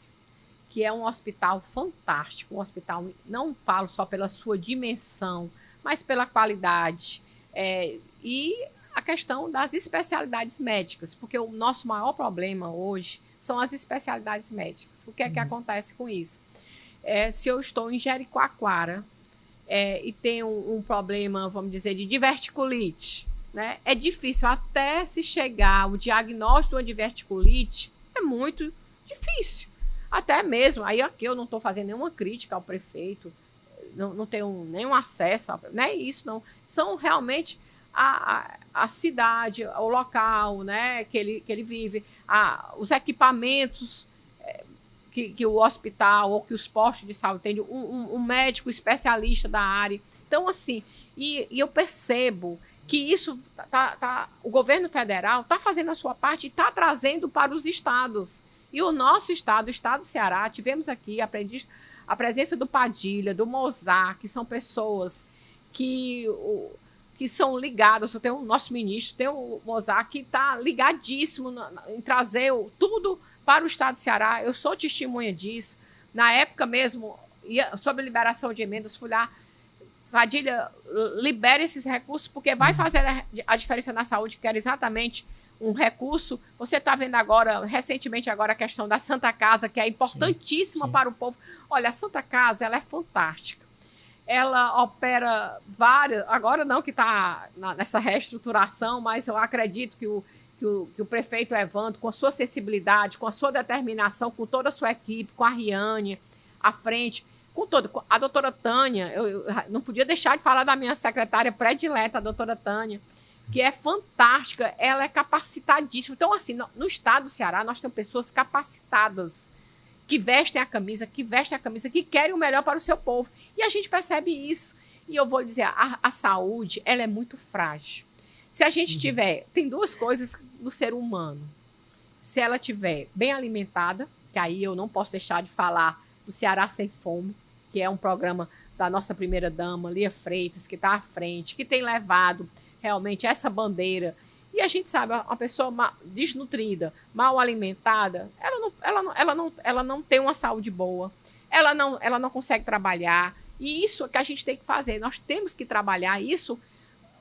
que é um hospital fantástico, um hospital, não falo só pela sua dimensão, mas pela qualidade e a questão das especialidades médicas, porque o nosso maior problema hoje são as especialidades médicas. O que é que acontece com isso? Se eu estou em Jericoacoara e tenho um problema, vamos dizer, de diverticulite, né? É difícil até se chegar o diagnóstico de uma diverticulite, é muito difícil. até mesmo, aí aqui eu não estou fazendo nenhuma crítica ao prefeito, não tenho nenhum acesso, não é isso, não. São realmente a cidade, o local, né, que ele vive, os equipamentos que o hospital ou que os postos de saúde têm, um médico especialista da área. Então, assim, e eu percebo que isso o governo federal está fazendo a sua parte e está trazendo para os estados. E o nosso estado, o estado do Ceará, tivemos aqui a presença do Padilha, do Mozart, que são pessoas que são ligadas. Tem o nosso ministro, tem o Mozart, que está ligadíssimo em trazer tudo para o estado do Ceará. Eu sou testemunha disso. Na época mesmo, sobre a liberação de emendas, fui lá, Padilha, libere esses recursos, porque vai fazer a diferença na saúde, que era exatamente um recurso. Você está vendo agora, recentemente, agora a questão da Santa Casa, que é importantíssima para o povo. Olha, a Santa Casa, ela é fantástica. Ela opera várias, agora não que está nessa reestruturação, mas eu acredito que o prefeito Evandro, com a sua sensibilidade, com a sua determinação, com toda a sua equipe, com a Riane à frente, com a doutora Tânia, eu não podia deixar de falar da minha secretária predileta, a doutora Tânia, que é fantástica, ela é capacitadíssima. Então, assim, no estado do Ceará, nós temos pessoas capacitadas, que vestem a camisa, que querem o melhor para o seu povo. E a gente percebe isso. E eu vou dizer, a saúde, ela é muito frágil. Se a gente tiver... Tem duas coisas no ser humano. Se ela tiver bem alimentada, que aí eu não posso deixar de falar do Ceará Sem Fome, que é um programa da nossa primeira-dama, Lia Freitas, que está à frente, que tem levado realmente essa bandeira. E a gente sabe, uma pessoa desnutrida, mal alimentada, ela não tem uma saúde boa, ela não consegue trabalhar. E isso é que a gente tem que fazer. Nós temos que trabalhar isso.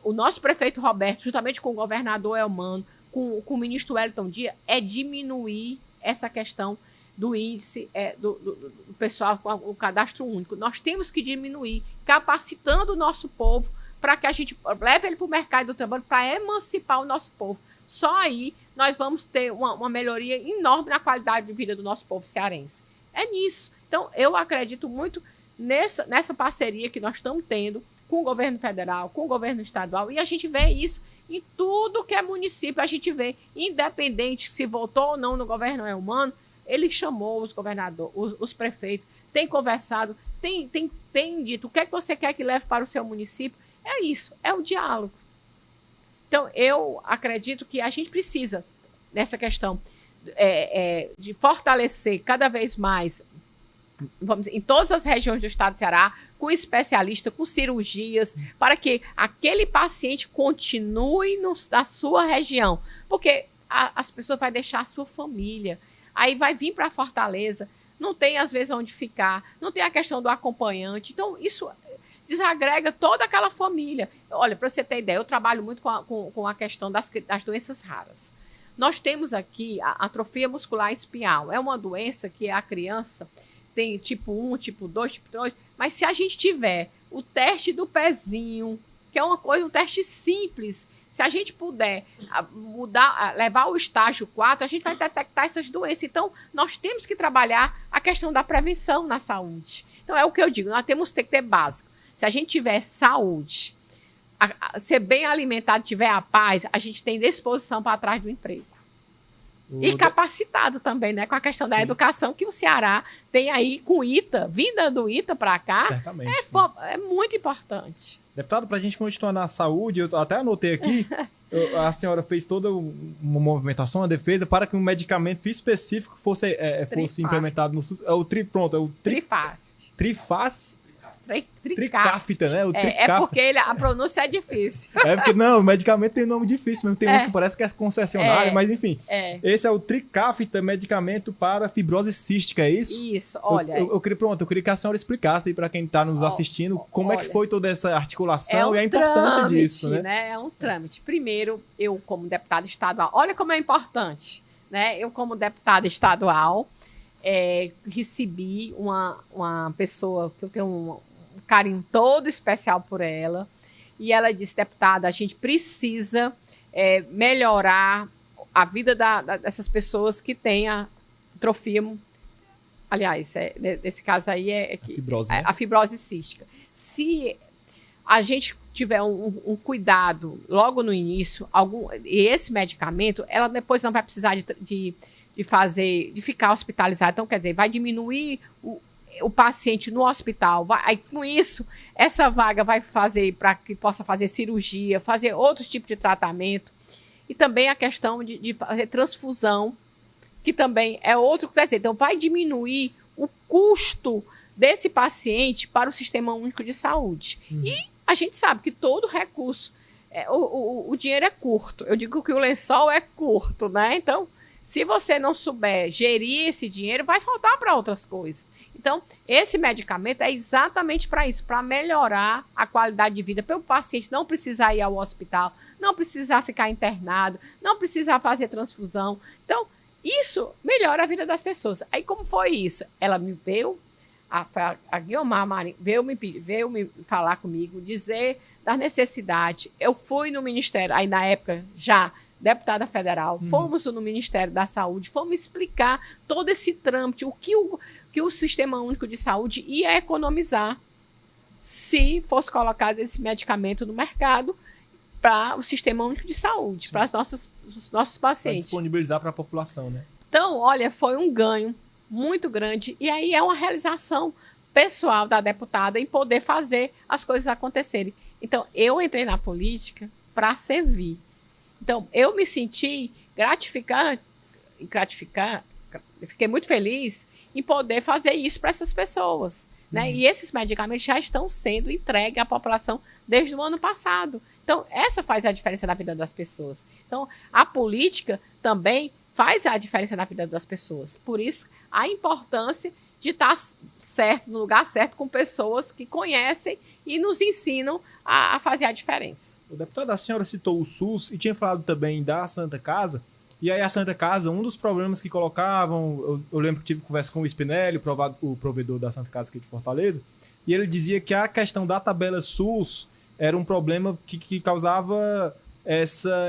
O nosso prefeito Roberto, juntamente com o governador Elmano, com o ministro Wellington Dias, é diminuir essa questão do índice do pessoal com o cadastro único. Nós temos que diminuir, capacitando o nosso povo para que a gente leve ele para o mercado do trabalho, para emancipar o nosso povo. Só aí nós vamos ter uma melhoria enorme na qualidade de vida do nosso povo cearense. É nisso. Então, eu acredito muito nessa parceria que nós estamos tendo com o governo federal, com o governo estadual, e a gente vê isso em tudo que é município. A gente vê, independente se votou ou não no governo Elmano, ele chamou os governadores, os prefeitos, tem conversado, tem dito o que é que você quer que leve para o seu município. É isso, é o diálogo. Então, eu acredito que a gente precisa, nessa questão de fortalecer cada vez mais, vamos dizer, em todas as regiões do estado do Ceará, com especialistas, com cirurgias, para que aquele paciente continue na sua região. Porque as pessoas vão deixar a sua família, aí vai vir para Fortaleza, não tem, às vezes, onde ficar, não tem a questão do acompanhante. Então, isso desagrega toda aquela família. Olha, para você ter ideia, eu trabalho muito com a questão das doenças raras. Nós temos aqui a atrofia muscular espinhal. É uma doença que a criança tem tipo 1, tipo 2, tipo 3, mas se a gente tiver o teste do pezinho, que é um teste simples, se a gente puder levar ao estágio 4, a gente vai detectar essas doenças. Então, nós temos que trabalhar a questão da prevenção na saúde. Então, é o que eu digo, nós temos que ter básico. Se a gente tiver saúde, ser bem alimentado, tiver a paz, a gente tem disposição para trás do emprego. E capacitado também, né? Com a questão da educação que o Ceará tem aí com o ITA, vinda do ITA para cá. Certamente, é muito importante. Deputado, para a gente continuar na saúde, eu até anotei aqui, a senhora fez toda uma movimentação, uma defesa para que um medicamento específico fosse implementado no SUS. É o Trifácil. Trifácil? Tricafta, né? É porque a pronúncia é difícil. É porque, não, o medicamento tem nome difícil, tem uns que parece que é concessionário, mas enfim. Esse é o Tricafta, medicamento para fibrose cística, é isso? Isso, olha. Eu queria que a senhora explicasse aí para quem está nos assistindo como é que foi toda essa articulação e a importância disso, né? É um trâmite. Primeiro, eu como deputada estadual, olha como é importante, né? Eu como deputada estadual, recebi uma pessoa que eu tenho um carinho todo especial por ela, e ela disse: deputada, a gente precisa melhorar a vida dessas pessoas que têm a atrofia aliás, nesse caso aí a fibrose, né? a fibrose cística. Se a gente tiver um cuidado logo no início, e esse medicamento, ela depois não vai precisar de ficar hospitalizada. Então, quer dizer, vai diminuir o paciente no hospital. Aí, com isso, essa vaga vai fazer para que possa fazer cirurgia, fazer outros tipos de tratamento. E também a questão de fazer transfusão, que também é outro. Quer dizer, então, vai diminuir o custo desse paciente para o Sistema Único de Saúde. E a gente sabe que todo recurso, o dinheiro é curto. Eu digo que o lençol é curto, né? Então, se você não souber gerir esse dinheiro, vai faltar para outras coisas. Então, esse medicamento é exatamente para isso, para melhorar a qualidade de vida, para o paciente não precisar ir ao hospital, não precisar ficar internado, não precisar fazer transfusão. Então, isso melhora a vida das pessoas. Aí, como foi isso? Ela me veio, a Guiomar Marinho veio me falar comigo, dizer das necessidades. Eu fui no Ministério, aí na época já deputada federal, fomos no Ministério da Saúde, fomos explicar todo esse trâmite, o que o Sistema Único de Saúde ia economizar se fosse colocado esse medicamento no mercado para o Sistema Único de Saúde, para os nossos pacientes. Pra disponibilizar para a população, né? Então, olha, foi um ganho muito grande e aí é uma realização pessoal da deputada em poder fazer as coisas acontecerem. Então, eu entrei na política para servir. Então, eu me senti fiquei muito feliz em poder fazer isso para essas pessoas, né? E esses medicamentos já estão sendo entregues à população desde o ano passado. Então, essa faz a diferença na vida das pessoas. Então, a política também faz a diferença na vida das pessoas. Por isso, a importância de estar certo, no lugar certo, com pessoas que conhecem e nos ensinam a fazer a diferença. O deputado, a senhora citou o SUS e tinha falado também da Santa Casa. E aí a Santa Casa, um dos problemas que colocavam, eu lembro que tive conversa com o Spinelli, o provedor da Santa Casa aqui de Fortaleza, e ele dizia que a questão da tabela SUS era um problema que causava essa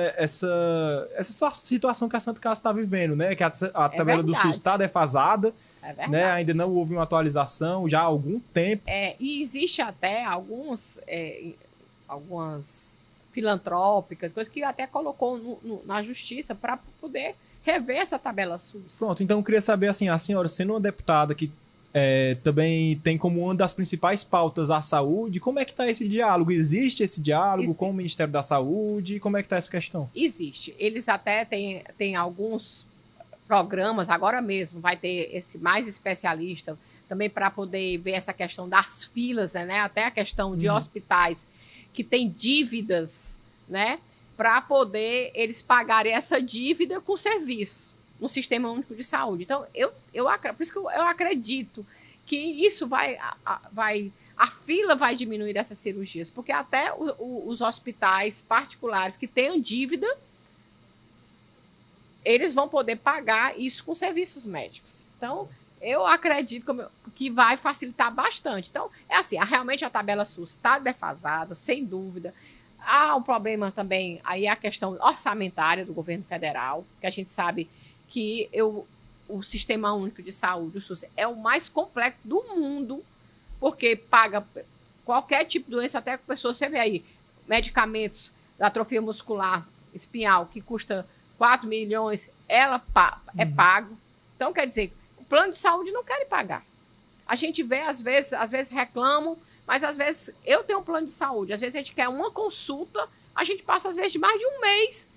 situação que a Santa Casa está vivendo, né? Que a tabela do SUS está defasada, né? Ainda não houve uma atualização já há algum tempo. E existe até algumas filantrópicas, coisas que até colocou na justiça para poder rever essa tabela SUS. Pronto, então eu queria saber, assim, a senhora, sendo uma deputada que também tem como uma das principais pautas a saúde, como é que está esse diálogo? Existe esse diálogo com o Ministério da Saúde? Como é que está essa questão? Existe. Eles até têm alguns programas, agora mesmo vai ter esse mais especialista, também para poder ver essa questão das filas, né? Até a questão de hospitais que têm dívidas, né? Para poder eles pagarem essa dívida com serviço no Sistema Único de Saúde. Então, por isso que eu acredito que isso a fila vai diminuir dessas cirurgias, porque até os hospitais particulares que tenham dívida, eles vão poder pagar isso com serviços médicos. Então, eu acredito que vai facilitar bastante. Então, realmente a tabela SUS está defasada, sem dúvida. Há um problema também, aí a questão orçamentária do governo federal, que a gente sabe que o Sistema Único de Saúde, o SUS, é o mais complexo do mundo, porque paga qualquer tipo de doença, até com pessoas, você vê aí, medicamentos da atrofia muscular espinhal, que custa 4 milhões, é pago. Então, quer dizer, o plano de saúde não quer pagar. A gente vê, às vezes reclamam, mas às vezes eu tenho um plano de saúde, às vezes a gente quer uma consulta, a gente passa, às vezes, de mais de um mês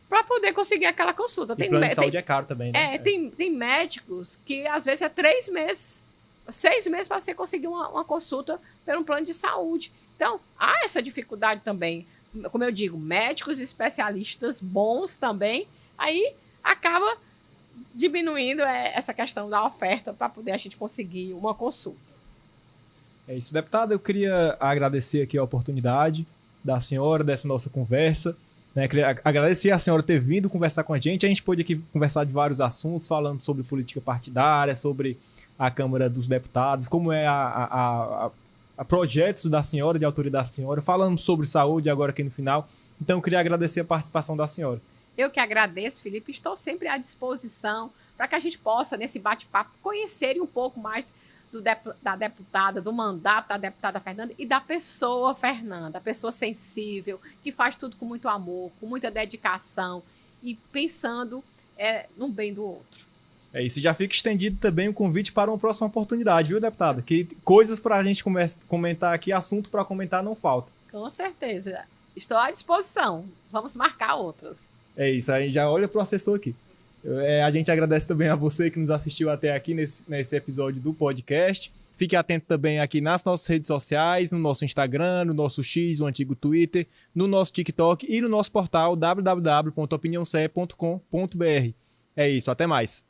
para poder conseguir aquela consulta. E plano de saúde é caro também, né? Tem médicos que, às vezes, é 3 meses, 6 meses para você conseguir uma consulta pelo plano de saúde. Então, há essa dificuldade também. Como eu digo, médicos especialistas bons também, aí acaba diminuindo essa questão da oferta para poder a gente conseguir uma consulta. É isso, deputada. Eu queria agradecer aqui a oportunidade da senhora, dessa nossa conversa. Né? Queria agradecer a senhora ter vindo conversar com a gente. A gente pôde aqui conversar de vários assuntos, falando sobre política partidária, sobre a Câmara dos Deputados, como é a projetos da senhora, de autoria da senhora, falando sobre saúde agora aqui no final. Então, eu queria agradecer a participação da senhora. Eu que agradeço, Felipe. Estou sempre à disposição para que a gente possa, nesse bate-papo, conhecer um pouco mais da deputada, do mandato da deputada Fernanda e da pessoa Fernanda, a pessoa sensível, que faz tudo com muito amor, com muita dedicação e pensando no bem do outro. É isso, já fica estendido também o convite para uma próxima oportunidade, viu, deputada? Que coisas para a gente comentar aqui, assunto para comentar não falta. Com certeza. Estou à disposição. Vamos marcar outras. É isso, aí já olha para o assessor aqui. A gente agradece também a você que nos assistiu até aqui nesse episódio do podcast. Fique atento também aqui nas nossas redes sociais, no nosso Instagram, no nosso X, o antigo Twitter, no nosso TikTok e no nosso portal www.opiniãoce.com.br. É isso, até mais.